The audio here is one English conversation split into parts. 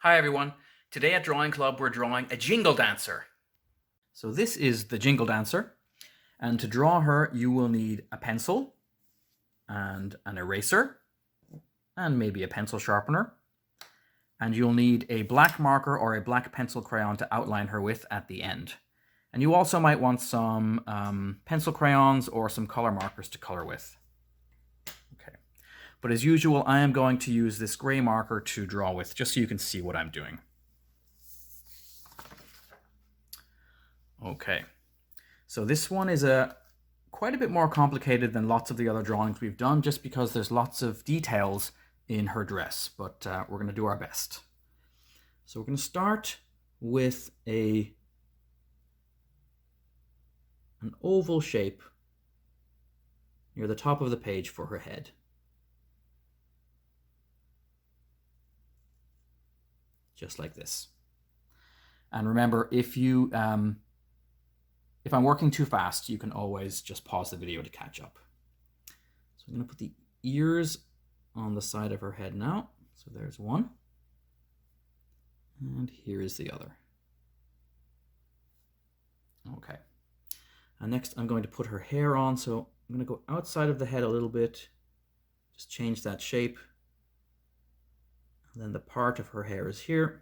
Hi everyone. Today at Drawing Club we're drawing a jingle dancer. So this is the jingle dancer, and to draw her you will need a pencil and an eraser and maybe a pencil sharpener, and you'll need a black marker or a black pencil crayon to outline her with at the end. And you also might want some pencil crayons or some color markers to color with. Okay. But as usual, I am going to use this gray marker to draw with, just so you can see what I'm doing. Okay, so this one is quite a bit more complicated than lots of the other drawings we've done, just because there's lots of details in her dress, but we're going to do our best. So we're going to start with an oval shape near the top of the page for her head. Just like this. And remember, if I'm working too fast, you can always just pause the video to catch up. So I'm going to put the ears on the side of her head now. So there's one. And here is the other. Okay. And next I'm going to put her hair on. So I'm going to go outside of the head a little bit. Just change that shape. And then the part of her hair is here.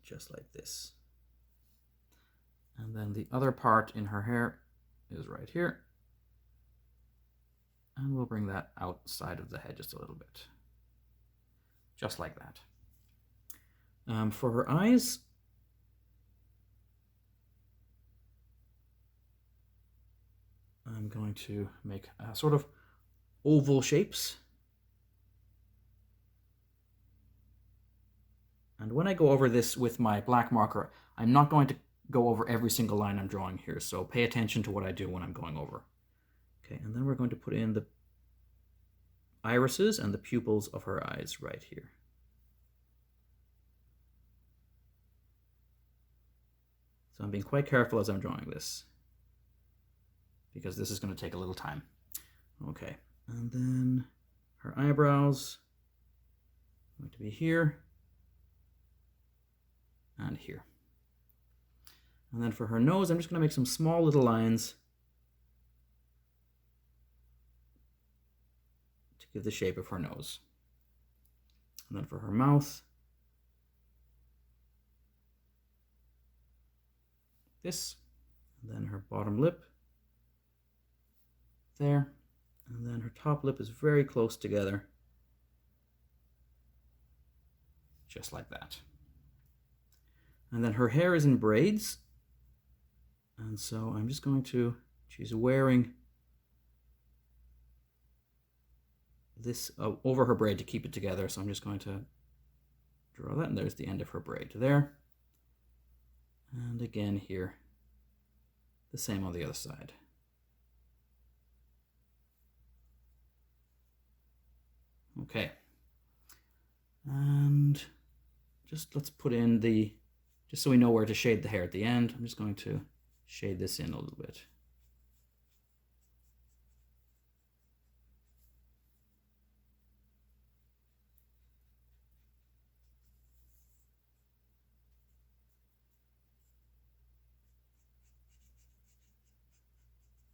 Just like this. And then the other part in her hair is right here. And we'll bring that outside of the head just a little bit. Just like that. For her eyes, I'm going to make sort of oval shapes. And when I go over this with my black marker, I'm not going to go over every single line I'm drawing here, so pay attention to what I do when I'm going over. Okay, and then we're going to put in the irises and the pupils of her eyes right here. So I'm being quite careful as I'm drawing this, because this is going to take a little time. Okay, and then her eyebrows are going to be here and here. And then for her nose, I'm just going to make some small little lines to give the shape of her nose. And then for her mouth, this, and then her bottom lip, there, and then her top lip is very close together, just like that. And then her hair is in braids. And so I'm just going to, she's wearing this over her braid to keep it together. So I'm just going to draw that, and there's the end of her braid there. And again here, the same on the other side. Okay. And just let's put in just so we know where to shade the hair at the end, I'm just going to shade this in a little bit.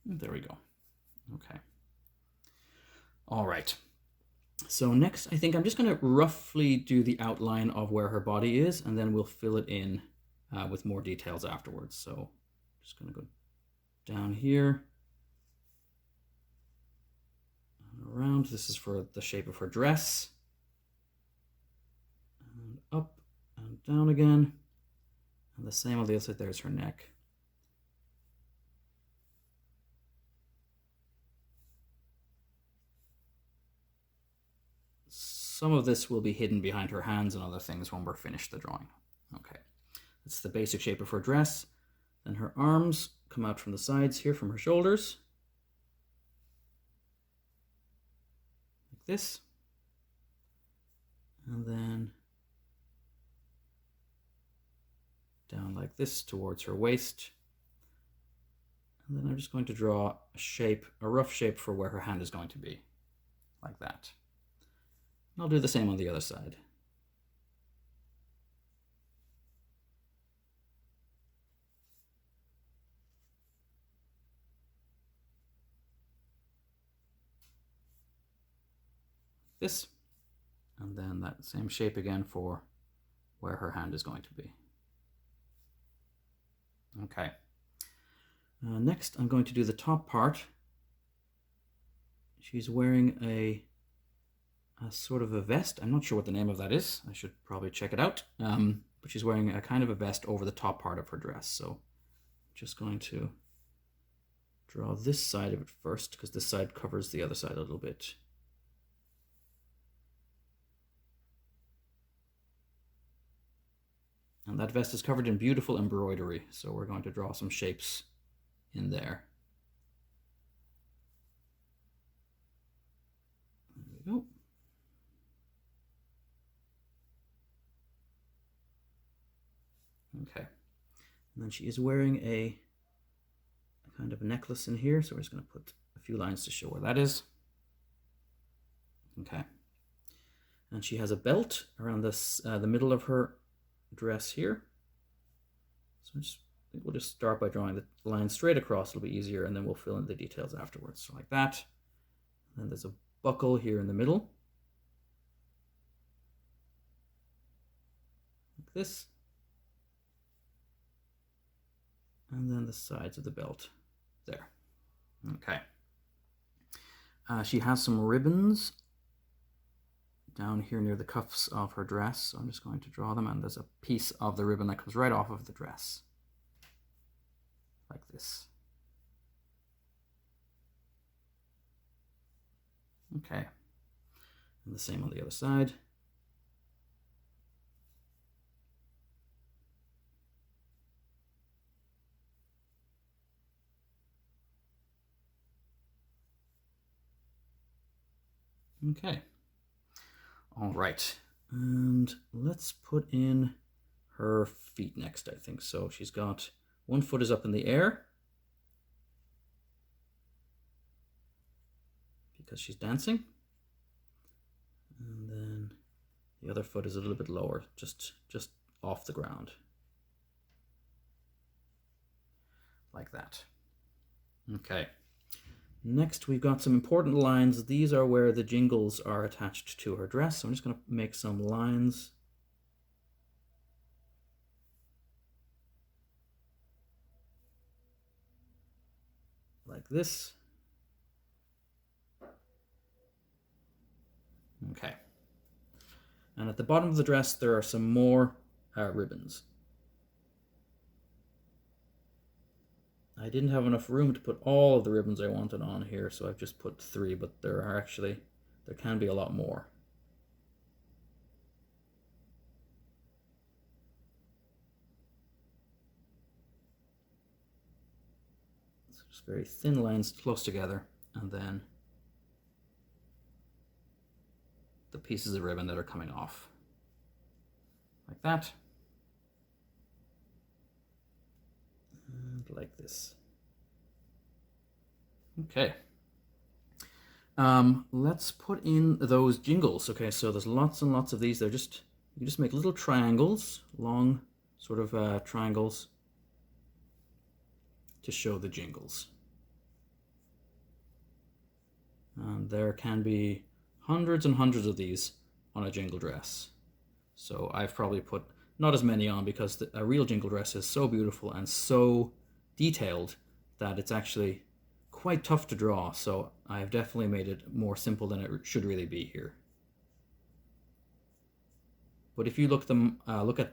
There we go. Okay. All right. So next, I think I'm just going to roughly do the outline of where her body is, and then we'll fill it in with more details afterwards. So just going to go down here and around. This is for the shape of her dress. And up and down again. And the same on the other side, there's her neck. Some of this will be hidden behind her hands and other things when we're finished the drawing. Okay, that's the basic shape of her dress. Then her arms come out from the sides here, from her shoulders. Like this. And then down like this towards her waist. And then I'm just going to draw a shape, a rough shape for where her hand is going to be, like that. I'll do the same on the other side. This, and then that same shape again for where her hand is going to be. Okay. Next, I'm going to do the top part. She's wearing a sort of a vest. I'm not sure what the name of that is. I should probably check it out. But she's wearing a kind of a vest over the top part of her dress. So I'm just going to draw this side of it first, because this side covers the other side a little bit. And that vest is covered in beautiful embroidery, so we're going to draw some shapes in there. There we go. Okay. And then she is wearing a kind of a necklace in here, so we're just going to put a few lines to show where that is. Okay. And she has a belt around this, the middle of her dress here. So we'll just start by drawing the line straight across. It'll be easier, and then we'll fill in the details afterwards. So like that. And then there's a buckle here in the middle, like this. And then the sides of the belt there. Okay. She has some ribbons down here near the cuffs of her dress, so I'm just going to draw them, and there's a piece of the ribbon that comes right off of the dress, like this. Okay, and the same on the other side. Okay. All right, and let's put in her feet next, I think. So she's got one foot is up in the air because she's dancing, and then the other foot is a little bit lower, just off the ground, like that. Okay. Next, we've got some important lines. These are where the jingles are attached to her dress. So I'm just going to make some lines. Like this. Okay. And at the bottom of the dress, there are some more ribbons. I didn't have enough room to put all of the ribbons I wanted on here, so I've just put 3, but there can be a lot more. So just very thin lines close together, and then the pieces of ribbon that are coming off, like that. And like this. Okay. Let's put in those jingles. Okay, so there's lots and lots of these. You just make little triangles, long sort of triangles, to show the jingles. And there can be hundreds and hundreds of these on a jingle dress. So I've probably put not as many on because a real jingle dress is so beautiful and so detailed that it's actually quite tough to draw. So I've definitely made it more simple than it should really be here. But if you look at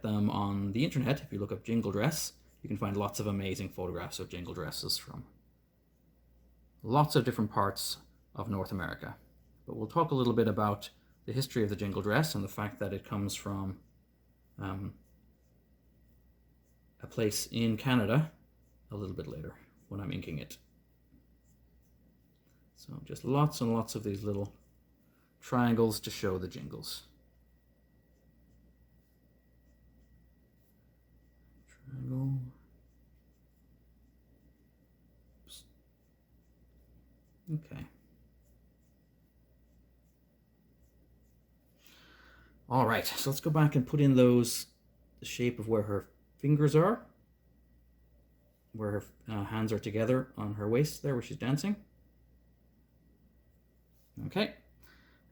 them on the internet, if you look up jingle dress, you can find lots of amazing photographs of jingle dresses from lots of different parts of North America. But we'll talk a little bit about the history of the jingle dress and the fact that it comes from a place in Canada a little bit later when I'm inking it. So just lots and lots of these little triangles to show the jingles. Triangle. Oops. Okay. All right, so let's go back and put in the shape of where her fingers are, where her hands are together on her waist there where she's dancing. Okay,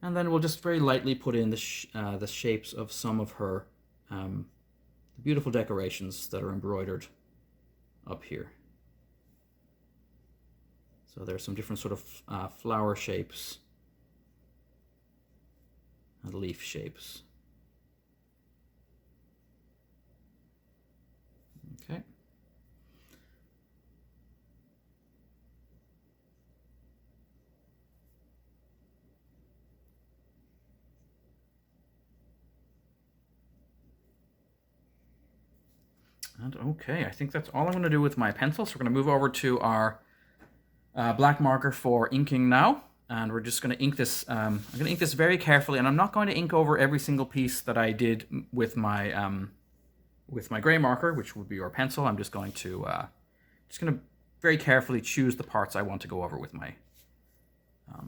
and then we'll just very lightly put in the shapes of some of her beautiful decorations that are embroidered up here. So there's some different sort of flower shapes and leaf shapes. Okay. And okay, I think that's all I'm going to do with my pencil. So we're going to move over to our black marker for inking now. And we're just going to ink this. I'm going to ink this very carefully, and I'm not going to ink over every single piece that I did with my gray marker, which would be your pencil. I'm just going to very carefully choose the parts I want to go over with my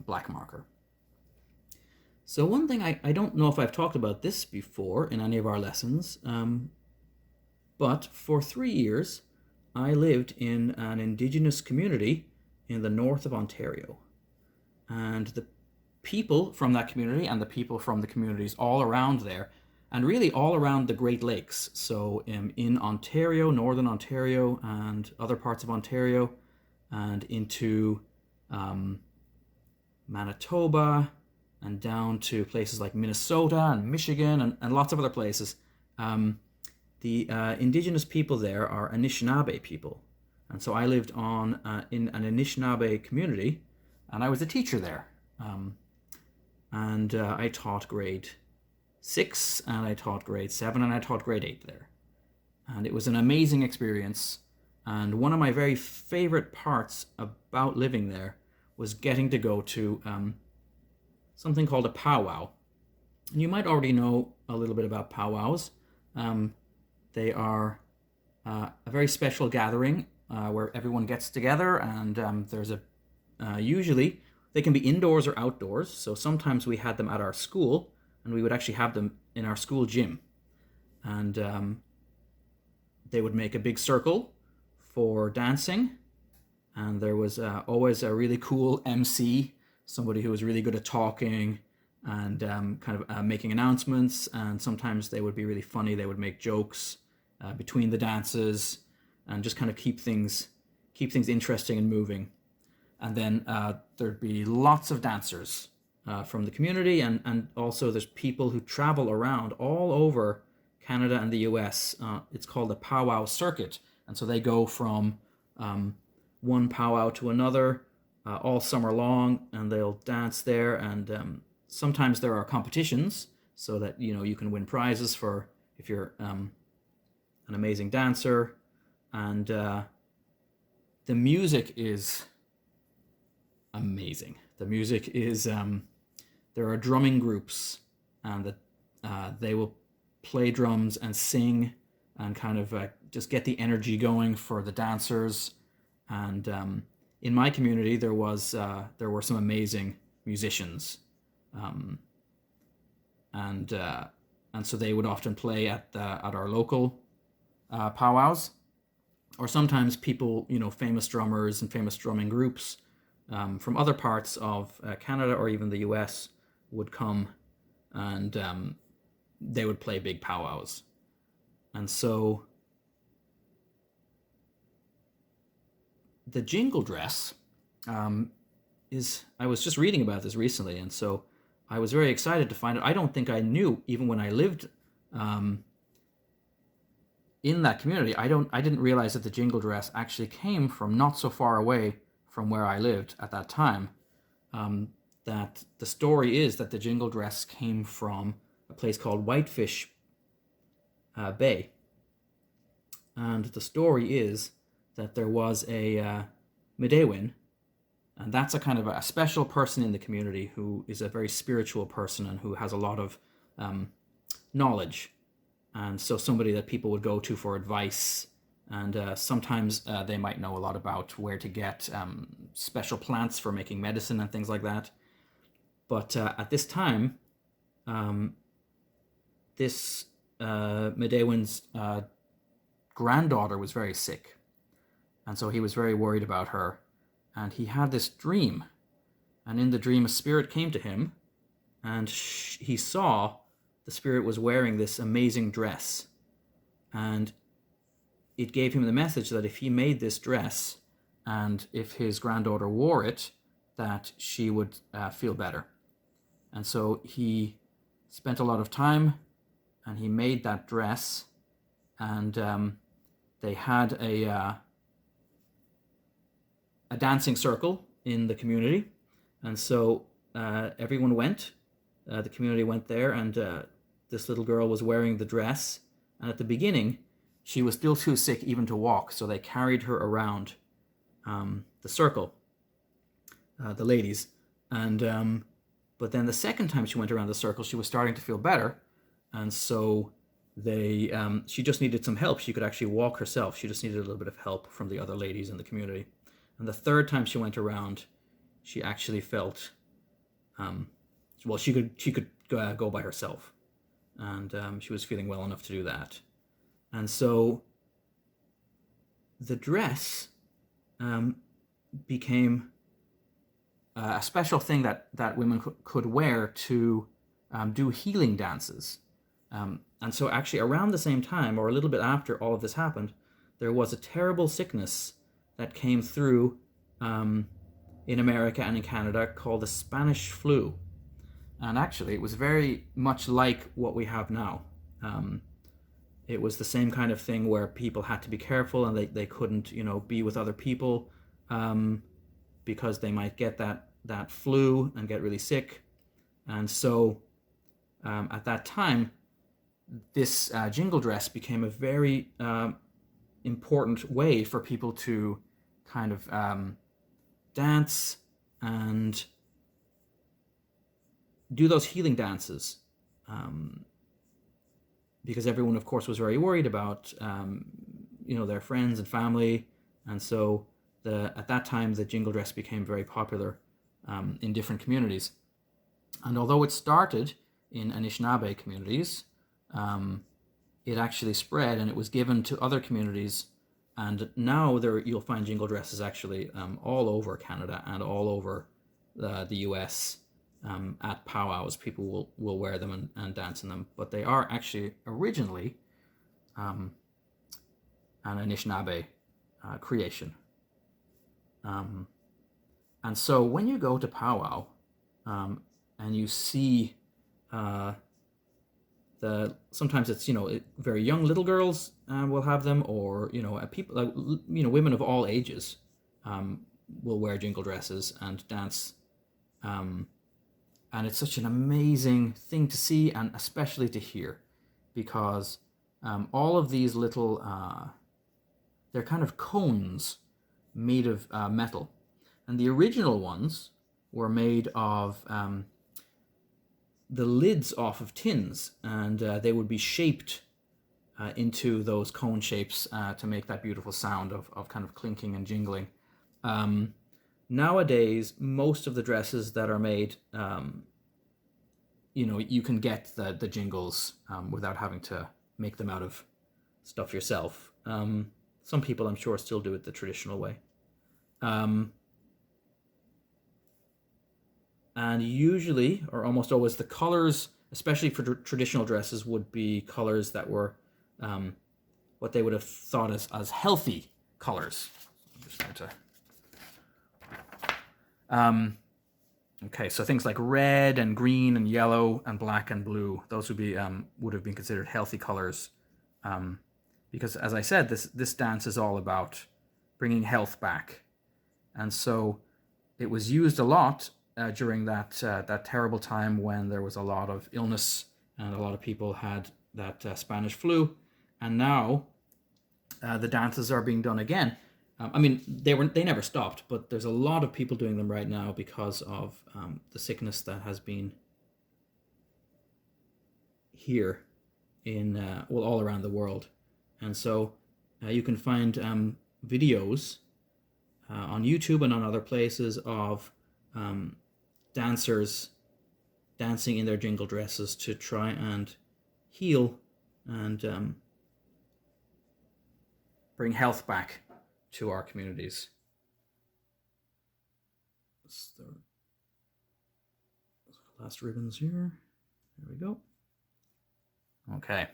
black marker. So one thing, I don't know if I've talked about this before in any of our lessons, but for 3 years, I lived in an Indigenous community in the north of Ontario. And the people from that community and the people from the communities all around there, and really all around the Great Lakes, so in Ontario, northern Ontario, and other parts of Ontario, and into Manitoba, and down to places like Minnesota and Michigan, and lots of other places. The Indigenous people there are Anishinaabe people. And so I lived in an Anishinaabe community, and I was a teacher there. I taught grade 6, and I taught grade 7, and I taught grade 8 there. And it was an amazing experience. And one of my very favorite parts about living there was getting to go to something called a powwow. And you might already know a little bit about powwows. They are a very special gathering where everyone gets together, and there's usually they can be indoors or outdoors. So sometimes we had them at our school, and we would actually have them in our school gym. And they would make a big circle for dancing, and there was always a really cool MC, somebody who was really good at talking and kind of making announcements, and sometimes they would be really funny. They would make jokes between the dances and just kind of keep things interesting and moving. And then there'd be lots of dancers from the community, and also there's people who travel around all over Canada and the US. It's called the powwow circuit, and so they go from one powwow to another all summer long, and they'll dance there. And sometimes there are competitions so that you can win prizes for if you're an amazing dancer. And the music is amazing. The music is there are drumming groups, and they will play drums and sing and kind of just get the energy going for the dancers. And in my community, there were some amazing musicians, and so they would often play at our local powwows, or sometimes people, famous drummers and famous drumming groups from other parts of Canada or even the US would come, and they would play big powwows. And so the jingle dress I was just reading about this recently, and so I was very excited to find out. I don't think I knew, even when I lived in that community, I didn't realize that the jingle dress actually came from not so far away from where I lived at that time. That the story is that the jingle dress came from a place called Whitefish Bay. And the story is that there was a Medewin, and that's a kind of a special person in the community who is a very spiritual person and who has a lot of knowledge. And so somebody that people would go to for advice, and sometimes they might know a lot about where to get special plants for making medicine and things like that. But at this time, this Medewin's granddaughter was very sick, and so he was very worried about her, and he had this dream, and in the dream a spirit came to him, and he saw the spirit was wearing this amazing dress, and it gave him the message that if he made this dress and if his granddaughter wore it, that she would feel better. And so he spent a lot of time and he made that dress, and they had a dancing circle in the community, and so everyone went. The community went there, and this little girl was wearing the dress, and at the beginning she was still too sick even to walk, so they carried her around the circle, the ladies, and but then the second time she went around the circle she was starting to feel better, and so she just needed some help. She could actually walk herself. She just needed a little bit of help from the other ladies in the community. And the third time she went around, she actually felt well, she could go by herself, and she was feeling well enough to do that. And so the dress became a special thing that women could wear to do healing dances. And so actually around the same time, or a little bit after all of this happened, there was a terrible sickness that came through in America and in Canada called the Spanish flu. And actually it was very much like what we have now. It was the same kind of thing where people had to be careful, and they couldn't, be with other people because they might get that flu and get really sick. And so at that time, this jingle dress became a very important way for people to kind of dance and do those healing dances, because everyone, of course, was very worried about their friends and family, and so at that time the jingle dress became very popular in different communities. And although it started in Anishinaabe communities, it actually spread and it was given to other communities, and now you'll find jingle dresses actually all over Canada and all over the US. At powwows, people will wear them and dance in them, but they are actually originally an Anishinaabe creation. And so when you go to powwow and you see sometimes it's very young little girls will have them, or people women of all ages will wear jingle dresses and dance. And it's such an amazing thing to see, and especially to hear, because all of these little, they're kind of cones made of metal. And the original ones were made of the lids off of tins, and they would be shaped into those cone shapes to make that beautiful sound of kind of clinking and jingling. Nowadays, most of the dresses that are made, you can get the jingles without having to make them out of stuff yourself. Some people, I'm sure, still do it the traditional way. And usually, or almost always, the colors, especially for traditional dresses, would be colors that were what they would have thought as healthy colors. I'm just going to... okay, so things like red and green and yellow and black and blue, those would have been considered healthy colors, because, as I said, this dance is all about bringing health back, and so it was used a lot during that terrible time when there was a lot of illness and a lot of people had that Spanish flu, and now the dances are being done again. They never stopped, but there's a lot of people doing them right now because of the sickness that has been here in all around the world. And so you can find videos on YouTube and on other places of dancers dancing in their jingle dresses to try and heal and bring health back to our communities. The last ribbons here. There we go. Okay.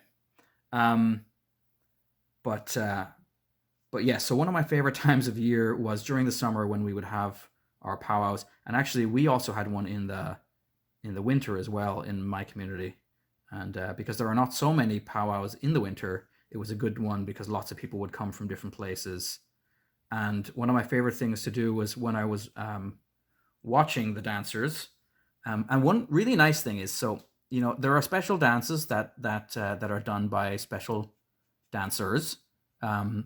But yeah, so one of my favorite times of year was during the summer when we would have our powwows, and actually we also had one in the winter as well in my community. And because there are not so many powwows in the winter, it was a good one because lots of people would come from different places. And one of my favorite things to do was when I was watching the dancers. And one really nice thing is, so there are special dances that are done by special dancers.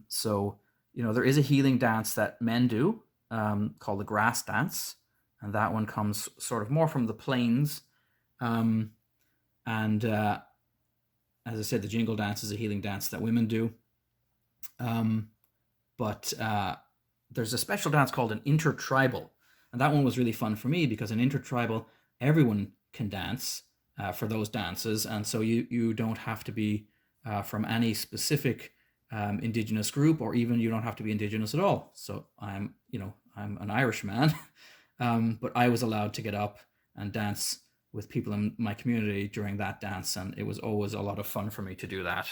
So there is a healing dance that men do called the grass dance, and that one comes sort of more from the plains. And as I said, the jingle dance is a healing dance that women do. But there's a special dance called an intertribal. And that one was really fun for me because an intertribal, everyone can dance for those dances. And so you don't have to be from any specific indigenous group, or even you don't have to be indigenous at all. So I'm an Irish man, but I was allowed to get up and dance with people in my community during that dance. And it was always a lot of fun for me to do that.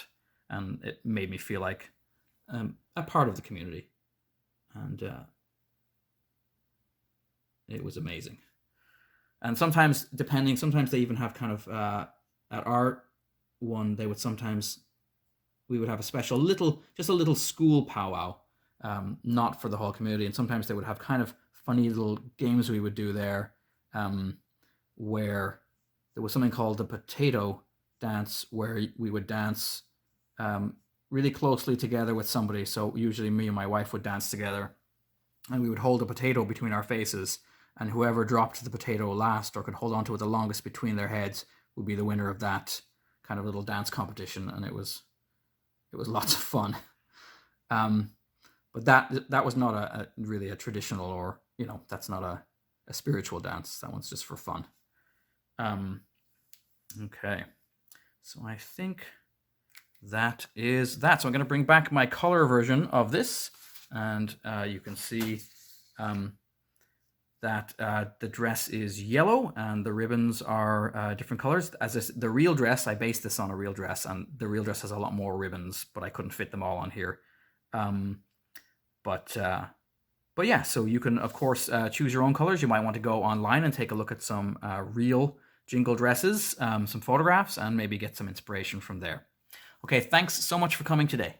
And it made me feel like a part of the community. And it was amazing. And sometimes they even have kind of, at our one, we would have a special just a little school powwow, not for the whole community. And sometimes they would have kind of funny little games we would do there, where there was something called the potato dance, where we would dance really closely together with somebody. So usually me and my wife would dance together, and we would hold a potato between our faces, and whoever dropped the potato last or could hold on to it the longest between their heads would be the winner of that kind of little dance competition. And it was lots of fun. But that was not really a traditional, or that's not a spiritual dance. That one's just for fun. Okay, so I think that is that. So I'm going to bring back my color version of this, and you can see that the dress is yellow and the ribbons are different colors. The real dress, I based this on a real dress, and the real dress has a lot more ribbons, but I couldn't fit them all on here. But yeah, so you can, of course, choose your own colors. You might want to go online and take a look at some real jingle dresses, some photographs, and maybe get some inspiration from there. Okay, thanks so much for coming today.